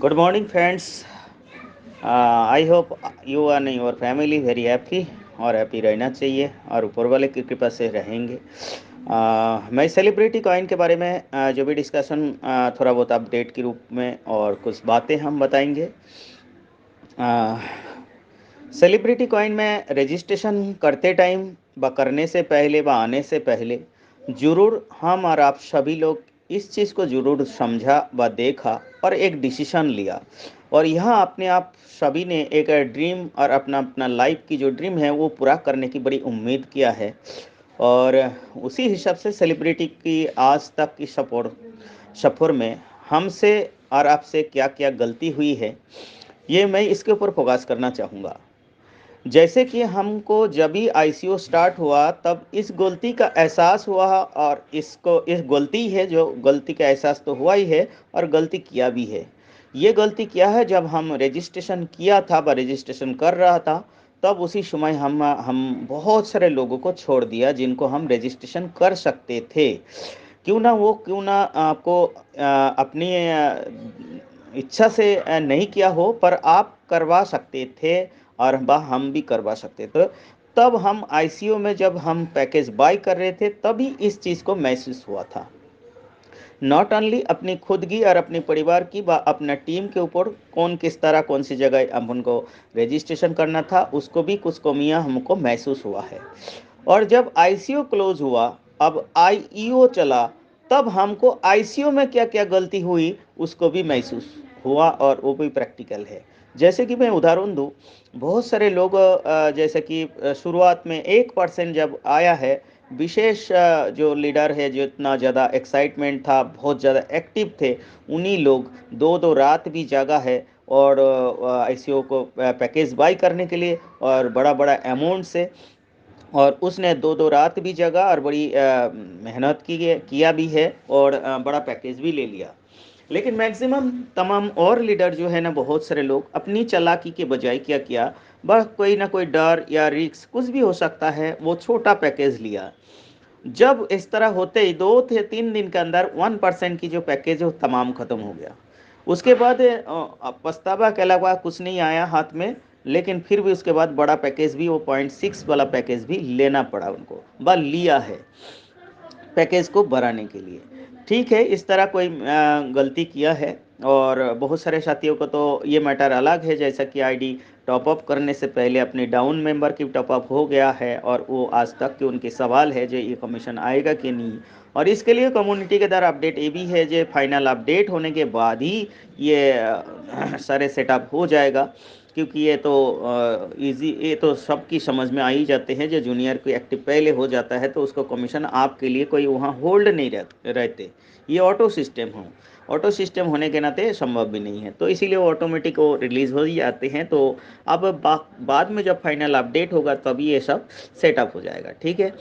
Good morning, friends. I hope you and your family very happy और happy रहना चाहिए और ऊपर वाले की कृपा से रहेंगे। मैं सेलिब्रिटी कॉइन के बारे में जो भी डिस्कशन थोड़ा बहुत अपडेट के रूप में और कुछ बातें हम बताएंगे। सेलिब्रिटी कॉइन में रजिस्ट्रेशन करते टाइम व करने से पहले व आने से पहले ज़रूर हम और आप सभी लोग इस चीज़ को ज़रूर समझा व देखा और एक डिसीजन लिया। और यहाँ अपने आप सभी ने एक ड्रीम और अपना अपना लाइफ की जो ड्रीम है वो पूरा करने की बड़ी उम्मीद किया है। और उसी हिसाब से सेलिब्रिटी की आज तक की सफ़र में हमसे और आपसे क्या क्या गलती हुई है, ये मैं इसके ऊपर फोकस करना चाहूँगा। जैसे कि हमको जब भी आईसीयू स्टार्ट हुआ तब इस गलती का एहसास हुआ और इसको इस गलती है जो गलती का एहसास तो हुआ ही है और गलती किया भी है। ये गलती क्या है, जब हम रजिस्ट्रेशन किया था व रजिस्ट्रेशन कर रहा था तब उसी समय हम बहुत सारे लोगों को छोड़ दिया जिनको हम रजिस्ट्रेशन कर सकते थे। क्यों ना आपको अपनी इच्छा से नहीं किया हो, पर आप करवा सकते थे और हम भी करवा सकते। तो तब हम आईसीयू में जब हम पैकेज बाय कर रहे थे तभी इस चीज़ को महसूस हुआ था। नॉट ओनली अपनी खुद की और अपने परिवार की व अपना टीम के ऊपर कौन किस तरह कौन सी जगह अपन को रजिस्ट्रेशन करना था, उसको भी कुछ कमियां हमको महसूस हुआ है। और जब आईसीयू क्लोज हुआ, अब आईईओ चला, तब हमको आईसीयू में क्या क्या गलती हुई उसको भी महसूस हुआ और वो भी प्रैक्टिकल है। जैसे कि मैं उदाहरण दूँ, बहुत सारे लोग जैसे कि शुरुआत में 1% जब आया है, विशेष जो लीडर है, जो इतना ज़्यादा एक्साइटमेंट था, बहुत ज़्यादा एक्टिव थे, उन्हीं लोग 2-2 रात भी जागा है और आईसीयू को पैकेज बाय करने के लिए और बड़ा-बड़ा अमाउंट से। और उसने 2-2 रात भी जगा और बड़ी मेहनत किया भी है और बड़ा पैकेज भी ले लिया। लेकिन मैक्सिमम तमाम और लीडर जो है ना, बहुत सारे लोग अपनी चालाकी के बजाय क्या किया, बस कोई ना कोई डर या रिस्क कुछ भी हो सकता है, वो छोटा पैकेज लिया। जब इस तरह होते ही 2 से 3 दिन के अंदर 1% की जो पैकेज है वो तमाम खत्म हो गया। उसके बाद पछतावा के अलावा कुछ नहीं आया हाथ में। लेकिन फिर भी उसके बाद बड़ा पैकेज भी, वो 0.6 वाला पैकेज भी लेना पड़ा उनको, व लिया है पैकेज को बढ़ाने के लिए। ठीक है, इस तरह कोई गलती किया है। और बहुत सारे साथियों को तो ये मैटर अलग है, जैसा कि आईडी टॉपअप करने से पहले अपनी डाउन मेंबर की टॉपअप हो गया है और वो आज तक के उनके सवाल है जो ये कमीशन आएगा कि नहीं। और इसके लिए कम्युनिटी के द्वारा अपडेट ये भी है जो फाइनल अपडेट होने के बाद ही ये सारे सेटअप हो जाएगा। क्योंकि ये तो इजी, ये तो सबकी समझ में आ ही जाते हैं, जो जूनियर को एक्टिव पहले हो जाता है तो उसको कमीशन आपके लिए कोई वहाँ होल्ड नहीं रहते। ये ऑटो सिस्टम होने के नाते संभव भी नहीं है, तो इसीलिए वो ऑटोमेटिक वो रिलीज़ हो ही जाते हैं। तो अब बाद में जब फाइनल अपडेट होगा तभी ये सब सेटअप हो जाएगा। ठीक है,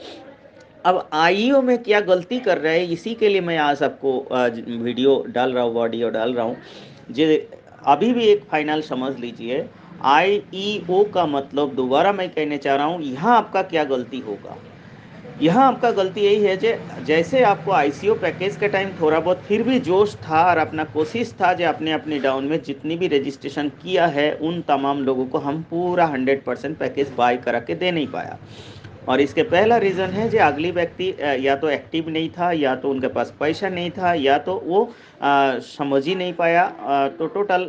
अब आईईओ में क्या गलती कर रहे हैं, इसी के लिए मैं आज आपको वीडियो डाल रहा हूँ, ऑडियो डाल रहा हूँ। जे अभी भी एक फाइनल समझ लीजिए। आईईओ का मतलब, दोबारा मैं कहने चाह रहा हूँ, यहाँ आपका क्या गलती होगा। यहाँ आपका गलती यही है जे जैसे आपको आईसीयू पैकेज के टाइम थोड़ा बहुत फिर भी जोश था और अपना कोशिश था जो अपने अपनी डाउन में जितनी भी रजिस्ट्रेशन किया है उन तमाम लोगों को हम पूरा 100% पैकेज बाय करा के दे नहीं पाया। और इसके पहला रीज़न है जो अगली व्यक्ति या तो एक्टिव नहीं था, या तो उनके पास पैसा नहीं था, या तो वो समझ ही नहीं पाया, तो टोटल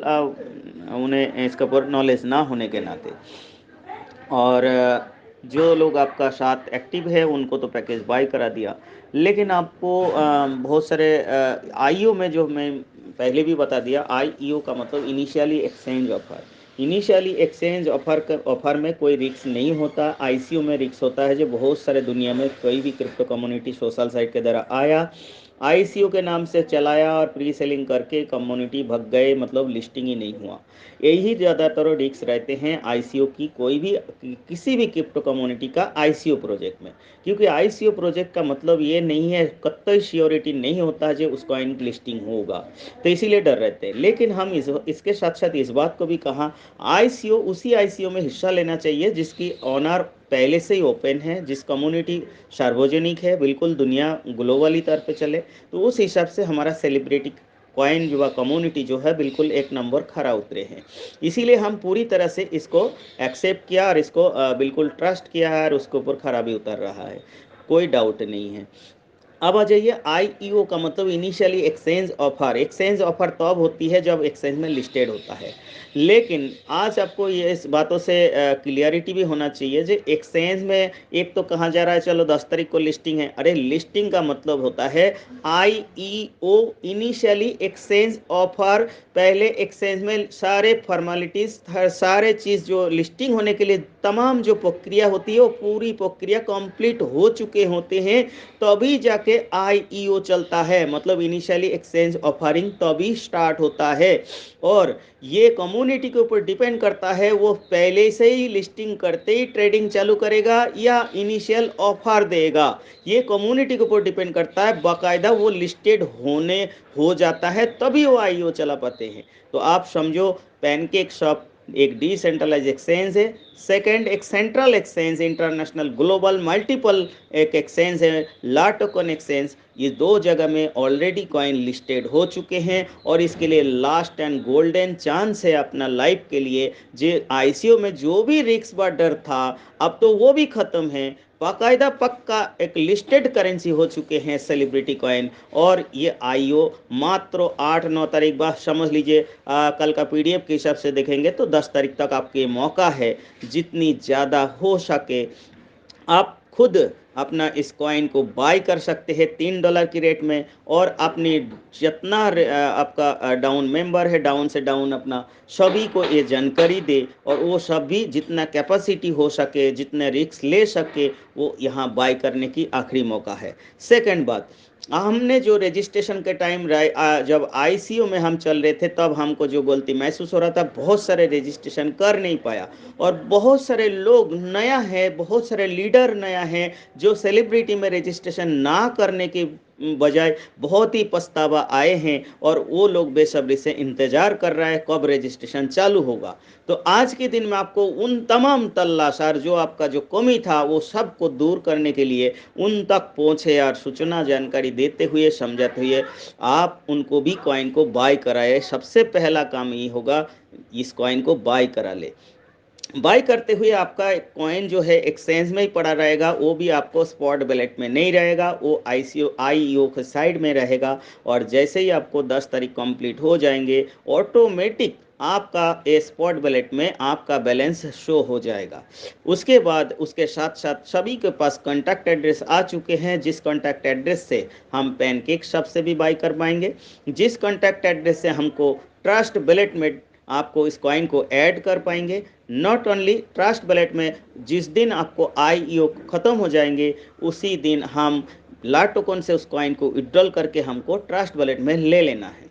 उन्हें इसके ऊपर नॉलेज ना होने के नाते। और जो लोग आपका साथ एक्टिव है उनको तो पैकेज बाय करा दिया। लेकिन आपको बहुत सारे आईईओ में, जो मैं पहले भी बता दिया, आईईओ का मतलब initially exchange offer. Initially exchange offer में कोई रिस्क नहीं होता। आईसीयू में रिस्क होता है, जो बहुत सारे दुनिया में कोई भी क्रिप्टो कम्युनिटी सोशल साइट के द्वारा आया, आईसीयू के नाम से चलाया और प्री सेलिंग करके कम्युनिटी भग गए, मतलब लिस्टिंग ही नहीं हुआ। यही ज़्यादातर रिस्क रहते हैं आईसीयू की, कोई भी किसी भी क्रिप्टो कम्युनिटी का आईसीयू प्रोजेक्ट में। क्योंकि आईसीयू प्रोजेक्ट का मतलब ये नहीं है, कतई श्योरिटी नहीं होता है जो उस कॉइन की लिस्टिंग होगा, तो इसीलिए डर रहते हैं। लेकिन हम इसके साथ साथ इस बात को भी कहा, आईसीयू उसी आईसीयू में हिस्सा लेना चाहिए जिसकी ऑनर पहले से ही ओपन है, जिस कम्युनिटी सार्वजनिक है, बिल्कुल दुनिया ग्लोबली तौर पे चले। तो उस हिसाब से हमारा सेलिब्रिटी कॉइन जो कम्युनिटी जो है बिल्कुल एक नंबर खरा उतरे हैं। इसीलिए हम पूरी तरह से इसको एक्सेप्ट किया और इसको बिल्कुल ट्रस्ट किया है और उसके ऊपर खरा भी उतर रहा है, कोई डाउट नहीं है। अब आ जाइए, आईईओ का मतलब initially exchange offer. Exchange offer तब होती है जब एक्सचेंज में लिस्टेड होता है। लेकिन आज आपको ये इस बातों से क्लियरिटी भी होना चाहिए जो एक्सचेंज में एक तो कहा जा रहा है चलो 10 तारीख को लिस्टिंग है, अरे लिस्टिंग का मतलब होता है आईईओ, इनिशियली एक्सचेंज ऑफर। पहले एक्सचेंज में सारे फॉर्मेलिटीज, सारे चीज़ जो लिस्टिंग होने के लिए तमाम जो प्रक्रिया होती है वो पूरी प्रक्रिया कंप्लीट हो चुके होते हैं, तभी जाके आईईओ चलता है। मतलब इनिशियली एक्सचेंज ऑफरिंग तभी स्टार्ट होता है। और ये कम्युनिटी के ऊपर डिपेंड करता है वो पहले से ही लिस्टिंग करते ही ट्रेडिंग चालू करेगा या इनिशियल ऑफर देगा। ये कम्युनिटी के ऊपर डिपेंड करता है, बाकायदा वो लिस्टेड होने हो जाता है तभी वो आईईओ चला पाते हैं। तो आप समझो, पैनकेक शॉप एक डिसेंट्रलाइज एक्सचेंज है, सेकंड एक central exchange international global multiple एक एक्सचेंज है ला टोकन एक्सचेंज। ये दो जगह में ऑलरेडी कॉइन लिस्टेड हो चुके हैं और इसके लिए लास्ट एंड गोल्डन चांस है अपना लाइफ के लिए। जो आईसीओ में जो भी रिस्क व डर था अब तो वो भी खत्म है, बाकायदा पक्का एक लिस्टेड करेंसी हो चुके हैं सेलिब्रिटी कॉइन। और ये आईओ मात्र 8-9 तारीख बाद समझ लीजिए, कल का पीडीएफ के हिसाब से देखेंगे तो 10 तारीख तक आपके मौका है, जितनी ज़्यादा हो सके आप खुद अपना इस कॉइन को बाय कर सकते हैं $3 की रेट में। और अपनी जितना आपका डाउन मेंबर है, डाउन से डाउन अपना सभी को ये जानकारी दे और वो सभी जितना कैपेसिटी हो सके, जितने रिस्क ले सके, वो यहाँ बाय करने की आखिरी मौका है। सेकंड बात, हमने जो रजिस्ट्रेशन के टाइम जब आईसीयू में हम चल रहे थे तब हमको जो गलती महसूस हो रहा था, बहुत सारे रजिस्ट्रेशन कर नहीं पाया और बहुत सारे लोग नया है, बहुत सारे लीडर नया है जो सेलिब्रिटी में रजिस्ट्रेशन ना करने की बजाय बहुत ही पछतावा आए हैं और वो लोग बेसब्री से इंतजार कर रहा है कब रजिस्ट्रेशन चालू होगा। तो आज के दिन में आपको उन तमाम तल्लाशार जो आपका जो कमी था वो सबको दूर करने के लिए उन तक पहुँचे और सूचना जानकारी देते हुए समझाते हुए आप उनको भी कॉइन को बाय कराए। सबसे पहला काम ये होगा, इस कॉइन को बाय करा ले। बाय करते हुए आपका कॉइन जो है एक्सचेंज में ही पड़ा रहेगा, वो भी आपको स्पॉट वैलेट में नहीं रहेगा, वो आईईओ के साइड में रहेगा। और जैसे ही आपको 10 तारीख कंप्लीट हो जाएंगे ऑटोमेटिक आपका ए स्पॉट वैलेट में आपका बैलेंस शो हो जाएगा। उसके बाद उसके साथ साथ सभी के पास कॉन्टैक्ट एड्रेस आ चुके हैं, जिस कॉन्टैक्ट एड्रेस से हम पैनकेक शॉप से भी बाय कर पाएंगे, जिस कॉन्टैक्ट एड्रेस से हमको ट्रस्ट वैलेट में आपको इस कॉइन को ऐड कर पाएंगे। नॉट ओनली ट्रस्ट वैलेट में जिस दिन आपको आईईओ ख़त्म हो जाएंगे उसी दिन हम ला टोकन से उस कॉइन को विड्रॉल करके हमको ट्रस्ट वैलेट में ले लेना है।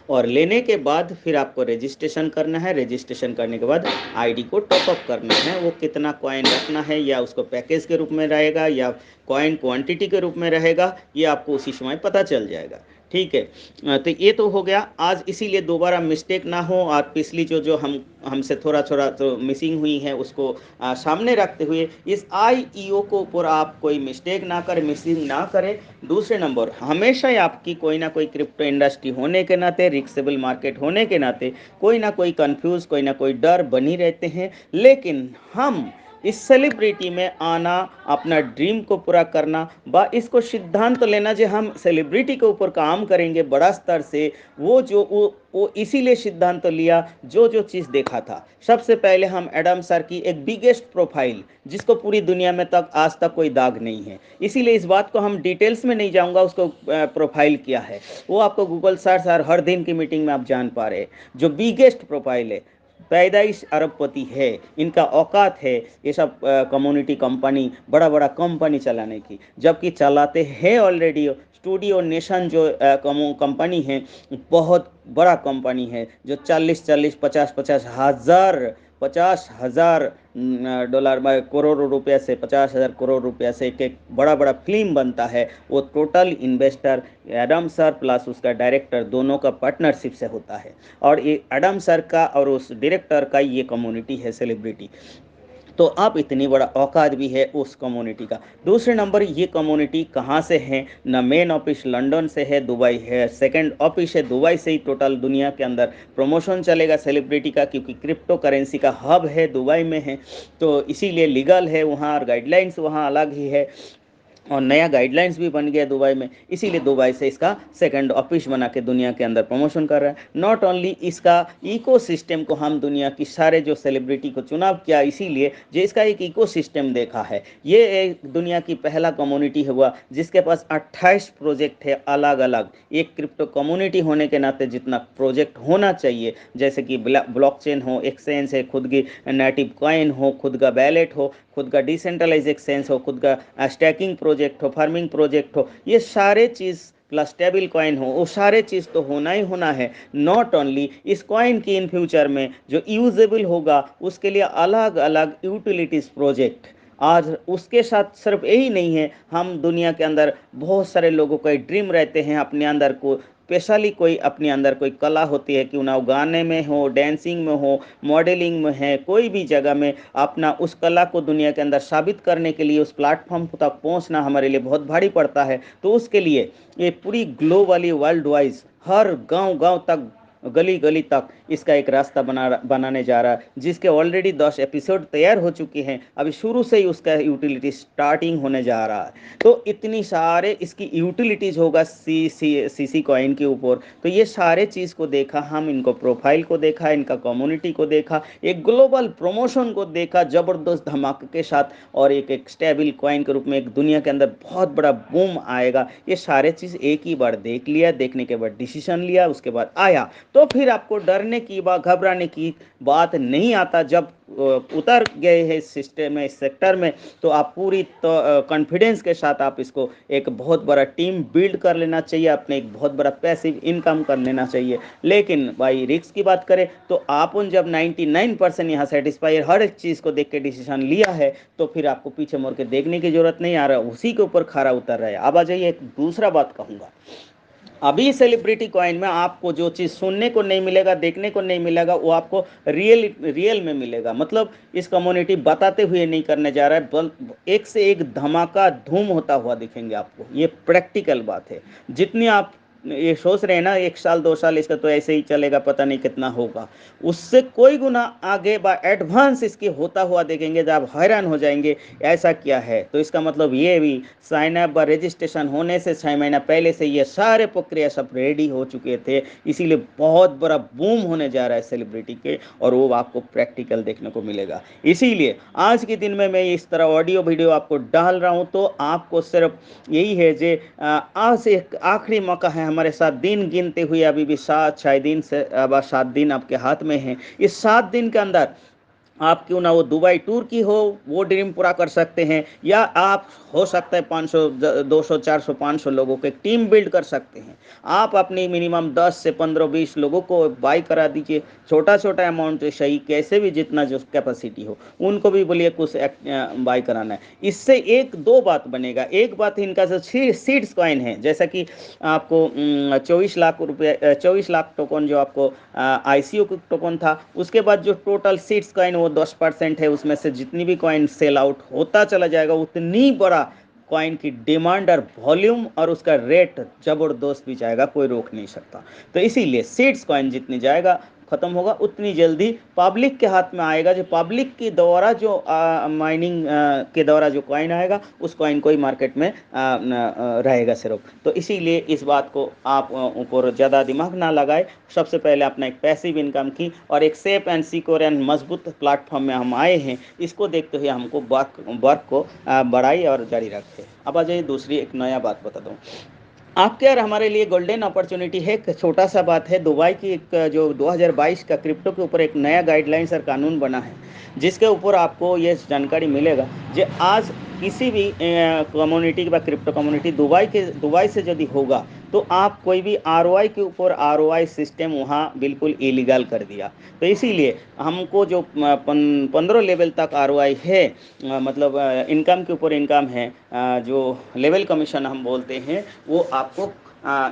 और लेने के बाद फिर आपको रजिस्ट्रेशन करना है। रजिस्ट्रेशन करने के बाद आईडी को टॉपअप करना है, वो कितना कॉइन रखना है या उसको पैकेज के रूप में रहेगा या कॉइन क्वांटिटी के रूप में रहेगा, ये आपको उसी समय पता चल जाएगा। ठीक है, तो ये तो हो गया आज। इसीलिए दोबारा मिस्टेक ना हो, आज पिछली जो हमसे थोड़ा थोड़ा तो मिसिंग हुई है उसको सामने रखते हुए इस आईईओ को ऊपर आप कोई मिस्टेक ना करें, मिसिंग ना करें। दूसरे नंबर, हमेशा ही आपकी कोई ना कोई क्रिप्टो इंडस्ट्री होने के नाते, रिस्केबल मार्केट होने के नाते कोई ना कोई कंफ्यूज, कोई ना कोई डर बनी रहते हैं। लेकिन हम इस सेलिब्रिटी में आना, अपना ड्रीम को पूरा करना, बा इसको सिद्धांत तो लेना जो हम सेलिब्रिटी के ऊपर काम करेंगे बड़ा स्तर से, वो इसीलिए सिद्धांत तो लिया जो जो चीज़ देखा था। सबसे पहले हम एडम सर की एक बिगेस्ट प्रोफाइल, जिसको पूरी दुनिया में तक आज तक कोई दाग नहीं है, इसीलिए इस बात को हम डिटेल्स में नहीं जाऊंगा उसको प्रोफाइल किया है, वो आपको गूगल सर्च और हर दिन की मीटिंग में आप जान पा रहे हैं। जो बिगेस्ट प्रोफाइल है, पैदाइश अरबपति है, इनका औकात है ये सब कम्युनिटी कंपनी, बड़ा बड़ा कंपनी चलाने की, जबकि चलाते हैं ऑलरेडी। स्टूडियो नेशन जो कंपनी है, बहुत बड़ा कंपनी है जो 40-40, 50,000 डॉलर में करोड़ रुपया से 50,000 करोड़ रुपया से एक एक बड़ा बड़ा फिल्म बनता है। वो total investor Adam sir plus उसका डायरेक्टर दोनों का पार्टनरशिप से होता है। और ये एडम सर का और उस डायरेक्टर का ये कम्युनिटी है सेलिब्रिटी। तो आप इतनी बड़ा औकात भी है उस कम्युनिटी का। दूसरे नंबर, ये कम्युनिटी कहाँ से है ना, मेन ऑफिस लंदन से है, दुबई है, सेकंड ऑफिस है दुबई से ही टोटल दुनिया के अंदर प्रमोशन चलेगा सेलिब्रिटी का, क्योंकि क्रिप्टो करेंसी का हब है दुबई में है, तो इसीलिए लीगल है वहाँ और गाइडलाइंस वहाँ अलग ही है, और नया गाइडलाइंस भी बन गया दुबई में, इसीलिए दुबई से इसका सेकंड ऑफिस बना के दुनिया के अंदर प्रमोशन कर रहा है। नॉट ओनली इसका इकोसिस्टम को हम दुनिया की सारे जो सेलिब्रिटी को चुनाव किया, इसीलिए जो इसका एक इकोसिस्टम देखा है, ये एक दुनिया की पहला कम्युनिटी हुआ जिसके पास 28 प्रोजेक्ट है अलग अलग। एक क्रिप्टो कम्युनिटी होने के नाते जितना प्रोजेक्ट होना चाहिए, जैसे कि ब्लॉकचेन हो, एक्सचेंज है, खुद की नेटिव कॉइन हो, खुद का बैलेट हो, खुद का डिसेंट्रलाइज एक्सचेंज हो, खुद का स्टैकिंग प्रोजेक्ट हो, फार्मिंग प्रोजेक्ट हो, ये सारे चीज़ प्लस स्टेबल कॉइन हो, वो सारे चीज़ तो होना ही होना है। नॉट ओनली इस कॉइन की इन फ्यूचर में जो यूजेबल होगा उसके लिए अलग अलग यूटिलिटीज प्रोजेक्ट। आज उसके साथ सिर्फ यही नहीं है, हम दुनिया के अंदर बहुत सारे लोगों का ड्रीम रहते हैं अपने अंदर को, स्पेशली कोई अपने अंदर कोई कला होती है, क्यों ना वो गाने में हो, डांसिंग में हो, मॉडलिंग में है, कोई भी जगह में अपना उस कला को दुनिया के अंदर साबित करने के लिए उस प्लेटफॉर्म तक पहुंचना हमारे लिए बहुत भारी पड़ता है। तो उसके लिए ये पूरी ग्लोबली वर्ल्ड वाइज हर गांव गांव तक, गली गली तक इसका एक रास्ता बनाने जा रहा है, जिसके ऑलरेडी 10 एपिसोड तैयार हो चुके हैं, अभी शुरू से ही उसका यूटिलिटी स्टार्टिंग होने जा रहा है। तो इतनी सारे इसकी यूटिलिटीज होगा सी कॉइन के ऊपर। तो ये सारे चीज़ को देखा, हम इनको प्रोफाइल को देखा, इनका कम्युनिटी को देखा, एक ग्लोबल प्रमोशन को देखा ज़बरदस्त धमाके के साथ, और एक स्टेबल कॉइन के रूप में एक दुनिया के अंदर बहुत बड़ा बूम आएगा। ये सारे चीज़ एक ही बार देख लिया, देखने के बाद डिसीजन लिया, उसके बाद आया, तो फिर आपको डरने की बात, घबराने की बात नहीं आता। जब उतर गए हैं इस सिस्टम में, इस सेक्टर में, तो आप पूरी कॉन्फिडेंस के साथ आप इसको एक बहुत बड़ा टीम बिल्ड कर लेना चाहिए, अपने एक बहुत बड़ा पैसिव इनकम कर लेना चाहिए। लेकिन भाई रिस्क की बात करें तो आप जब 99% यहाँ सेटिस्फाई हर एक चीज़ को देख के डिसीजन लिया है, तो फिर आपको पीछे मुड़ के देखने की जरूरत नहीं आ रहा, उसी के ऊपर खरा उतर रहा है। अब आ जाइए, एक दूसरा बात कहूँगा, अभी सेलिब्रिटी कॉइन में आपको जो चीज़ सुनने को नहीं मिलेगा, देखने को नहीं मिलेगा, वो आपको रियल में मिलेगा। मतलब इस कम्युनिटी बताते हुए नहीं करने जा रहा है, बल एक से एक धमाका धूम होता हुआ दिखेंगे आपको, ये प्रैक्टिकल बात है। जितनी आप ये सोच रहे हैं ना 1 साल 2 साल इसका तो ऐसे ही चलेगा, पता नहीं कितना होगा, उससे कोई गुना आगे बा एडवांस इसके होता हुआ देखेंगे, जब आप हैरान हो जाएंगे ऐसा क्या है। तो इसका मतलब ये भी साइन अप व रजिस्ट्रेशन होने से 6 महीना पहले से ये सारे प्रक्रिया सब रेडी हो चुके थे, इसीलिए बहुत बड़ा बूम होने जा रहा है सेलिब्रिटी के, और वो आपको प्रैक्टिकल देखने को मिलेगा। इसीलिए आज के दिन में मैं इस तरह ऑडियो वीडियो आपको डाल रहा हूँ, तो आपको सिर्फ यही है जे आज एक आखिरी मौका है हमारे साथ, दिन गिनते हुए अभी भी 7 दिन से अब 7 दिन आपके हाथ में हैं। इस 7 दिन के अंदर आप क्यों ना वो दुबई टूर की हो वो ड्रीम पूरा कर सकते हैं, या आप हो सकता है 500 200 400 500 लोगों को एक टीम बिल्ड कर सकते हैं। आप अपनी मिनिमम 10 से 15 20 लोगों को बाई करा दीजिए, छोटा छोटा अमाउंट सही, कैसे भी जितना जो कैपेसिटी हो उनको भी बोलिए कुछ बाई कराना है। इससे एक दो बात बनेगा। एक बात इनका जो सीड्स कॉइन है, जैसा कि आपको 24 लाख रुपये 24 लाख टोकन जो आपको आईसीओ टोकन था, उसके बाद जो टोटल सीड्स कॉइन वो 10% है, उसमें से जितनी भी कॉइन सेल आउट होता चला जाएगा उतनी बड़ा कॉइन की डिमांड और वॉल्यूम और उसका रेट जबरदस्त भी जाएगा, कोई रोक नहीं सकता। तो इसीलिए सीड्स कॉइन जितनी जाएगा खत्म होगा उतनी जल्दी पब्लिक के हाथ में आएगा, जो पब्लिक के द्वारा जो माइनिंग के द्वारा जो कॉइन आएगा उस कॉइन को ही मार्केट में रहेगा सिर्फ। तो इसीलिए इस बात को आप ऊपर ज़्यादा दिमाग ना लगाए, सबसे पहले अपना एक पैसिव इनकम की और एक सेफ एंड सिक्योर एंड मजबूत प्लेटफॉर्म में हम आए हैं, इसको देखते हुए हमको वर्क को बढ़ाई और जारी रखें। अब आ जाइए दूसरी एक नया बात बता दूँ आपके और हमारे लिए गोल्डन अपॉर्चुनिटी है। एक छोटा सा बात है, दुबई की एक जो 2022 का क्रिप्टो के ऊपर एक नया गाइडलाइंस और कानून बना है, जिसके ऊपर आपको ये जानकारी मिलेगा जो आज किसी भी कम्युनिटी व क्रिप्टो कम्युनिटी दुबई से यदि होगा तो आप कोई भी आरओआई के ऊपर आरओआई सिस्टम वहाँ बिल्कुल इलीगल कर दिया। तो इसीलिए हमको जो 15 लेवल तक आरओआई है, मतलब इनकम के ऊपर इनकम है, जो लेवल कमीशन हम बोलते हैं, वो आपको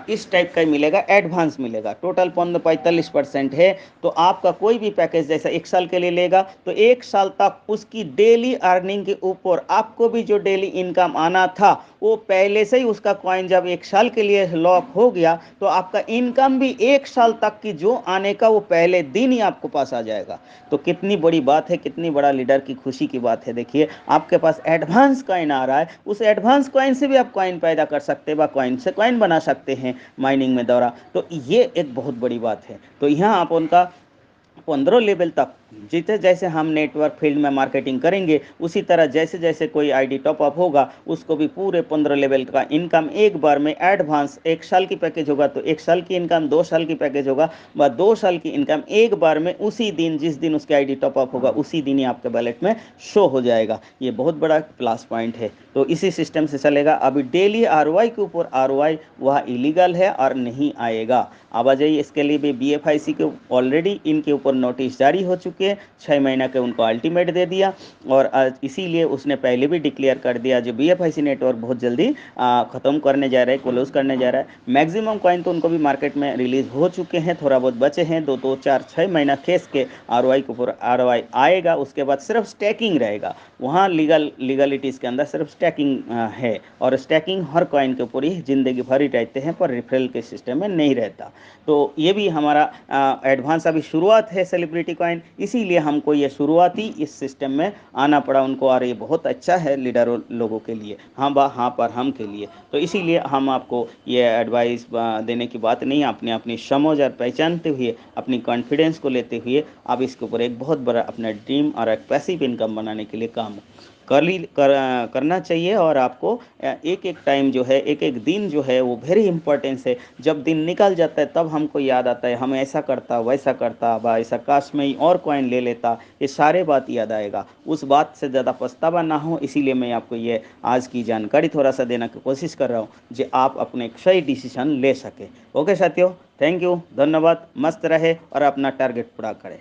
इस टाइप का ही मिलेगा, एडवांस मिलेगा। टोटल 45% है, तो आपका कोई भी पैकेज जैसा 1 साल के लिए लेगा तो 1 साल तक उसकी डेली अर्निंग के ऊपर आपको भी जो डेली इनकम आना था वो पहले से ही उसका कॉइन जब 1 साल के लिए लॉक हो गया तो आपका इनकम भी 1 साल तक की जो आने का वो पहले दिन ही आपको पास आ जाएगा। तो कितनी बड़ी बात है, कितनी बड़ा लीडर की खुशी की बात है। देखिए आपके पास एडवांस कॉइन आ रहा है, उस एडवांस कॉइन से भी आप कॉइन पैदा कर सकते हैं, व कॉइन से कॉइन बना सकते हैं माइनिंग में द्वारा। तो ये एक बहुत बड़ी बात है। तो यहाँ आप उनका 15 लेवल तक जितने जैसे हम नेटवर्क फील्ड में मार्केटिंग करेंगे उसी तरह जैसे जैसे कोई आईडी टॉप अप होगा उसको भी पूरे 15 लेवल का इनकम एक बार में एडवांस, 1 साल की पैकेज होगा तो 1 साल की इनकम, 2 साल की पैकेज होगा व 2 साल की इनकम एक बार में उसी दिन, जिस दिन उसके आईडी टॉप अप होगा उसी दिन ही आपके वैलेट में शो हो जाएगा। ये बहुत बड़ा प्लस पॉइंट है। तो इसी सिस्टम से चलेगा। अभी डेली आरओआई के ऊपर आरओआई वह इलीगल है और नहीं आएगा। अब आ जाइए, इसके लिए भी बीएफआईसी के ऑलरेडी इनके ऊपर नोटिस जारी हो चुके हैं, 6 महीना के उनको अल्टीमेट दे दिया और इसीलिए उसने पहले भी डिक्लेयर कर दिया जो बीएफआईसी नेटवर्क बहुत जल्दी ख़त्म करने जा रहा है, क्लोज करने जा रहा है। मैक्सिमम कॉइन तो उनको भी मार्केट में रिलीज हो चुके हैं, थोड़ा बहुत बचे हैं, 2 4 6 महीना खेस के आरओआई के ऊपर आरओआई आएगा। उसके बाद सिर्फ स्टैकिंग रहेगा, वहाँ लीगलिटीज़ के अंदर सिर्फ स्टैकिंग है और स्टैकिंग हर कॉइन के ऊपर ही ज़िंदगी भर ही रहते हैं, पर रेफरल के सिस्टम में नहीं रहता। तो ये भी हमारा एडवांस अभी शुरुआत है सेलिब्रिटी कॉइन, इसीलिए हमको ये शुरुआती इस सिस्टम में आना पड़ा उनको, और ये बहुत अच्छा है लीडर लोगों के लिए, हाँ पर हम के लिए। तो इसीलिए हम आपको ये एडवाइस देने की बात नहीं, अपने अपनी समझ और पहचानते हुए, अपनी कॉन्फिडेंस को लेते हुए आप इसके ऊपर एक बहुत बड़ा अपना ड्रीम और एक पैसिव इनकम बनाने के लिए काम करना चाहिए। और आपको एक एक टाइम जो है, एक एक दिन जो है वो वेरी इंपॉर्टेंस है। जब दिन निकल जाता है तब हमको याद आता है हम ऐसा करता, वैसा करता, बा ऐसा काश में ही और कॉइन ले लेता, ये सारे बात याद आएगा। उस बात से ज़्यादा पछतावा ना हो, इसीलिए मैं आपको ये आज की जानकारी थोड़ा सा देने की कोशिश कर रहा हूँ जो आप अपने एक सही डिसीजन ले सके। ओके साथियों, थैंक यू, धन्यवाद, मस्त रहे और अपना टारगेट पूरा करें।